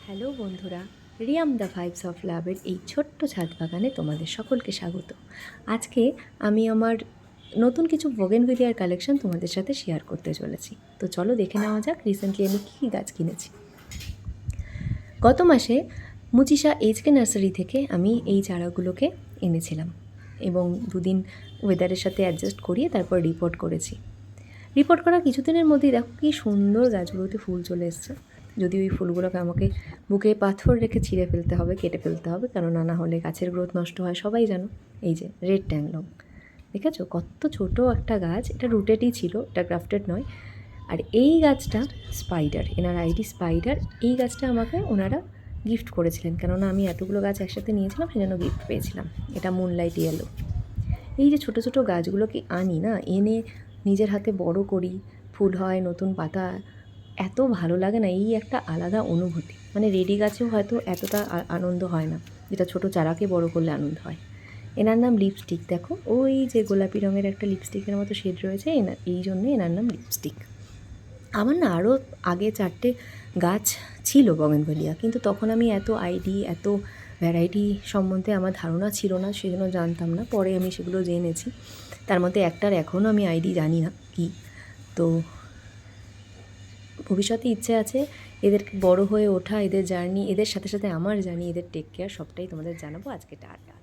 Hello বন্ধুরা, রিয়াম the vibes of লাভের এই ছোট্ট ছাদ বাগানে তোমাদের সকলকে স্বাগত। আজকে আমি আমার নতুন কিছু বোগেনভিলিয়ার কালেকশন তোমাদের সাথে শেয়ার করতে চলেছি। তো চলো দেখে নেওয়া যাক রিসেন্টলি আমি কী কী গাছ কিনেছি। গত মাসে মুচিশা এইচকে নার্সারি থেকে আমি এই চারাগুলোকে এনেছিলাম এবং দুদিন ওয়েদারের সাথে অ্যাডজাস্ট করিয়ে তারপর রিপোর্ট করেছি। রিপোর্ট করা কিছুদিনের মধ্যেই দেখো কী সুন্দর গাছগুলোতে ফুল চলে এসছে। যদি ওই ফুলগুলোকে আমাকে বুকে পাথর রেখে ছিঁড়ে ফেলতে হবে, কেটে ফেলতে হবে, কেননা না হলে গাছের গ্রোথ নষ্ট হয়, সবাই জানো। এই যে রেড ট্যাংলং, দেখেছো কত ছোট একটা গাছ, এটা রুটেডই ছিল, এটা গ্রাফটেড নয়। আর এই গাছটা স্পাইডার, এনার আইডি স্পাইডার। এই গাছটা আমাকে ওনারা গিফট করেছিলেন, কেননা আমি এতগুলো গাছ একসাথে নিয়েছিলাম, সেজন্য গিফট পেয়েছিলাম। এটা মুনলাইট ইয়েলো। এই যে ছোটো ছোটো গাছগুলোকে আনি না, এনে নিজের হাতে বড় করি, ফুল হয়, নতুন পাতা, এত ভালো লাগে না। এই একটা আলাদা অনুভূতি, মানে রেডি গাছেও হয়তো এতটা আনন্দ হয় না, যেটা ছোটো চারাকে বড় করলে আনন্দ হয়। এনার নাম লিপস্টিক। দেখো ওই যে গোলাপি রঙের একটা লিপস্টিকের মতো শেড রয়েছে, এই জন্যে এনার নাম লিপস্টিক। আমার না আরও আগে 4টে গাছ ছিল বগেনভেলিয়া, কিন্তু তখন আমি এত আইডি, এত ভ্যারাইটি সম্বন্ধে আমার ধারণা ছিল না, সেজন্য জানতাম না। পরে আমি সেগুলো জেনেছি। তার মধ্যে একটার এখনও আমি আইডি জানি না কি। তো ভবিষ্যতে ইচ্ছে আছে এদেরকে বড় হয়ে ওঠা, এদের জার্নি, এদের সাথে সাথে আমার জার্নি, এদের টেক কেয়ার সবটাই তোমাদের জানাবো। আজকে টাটা।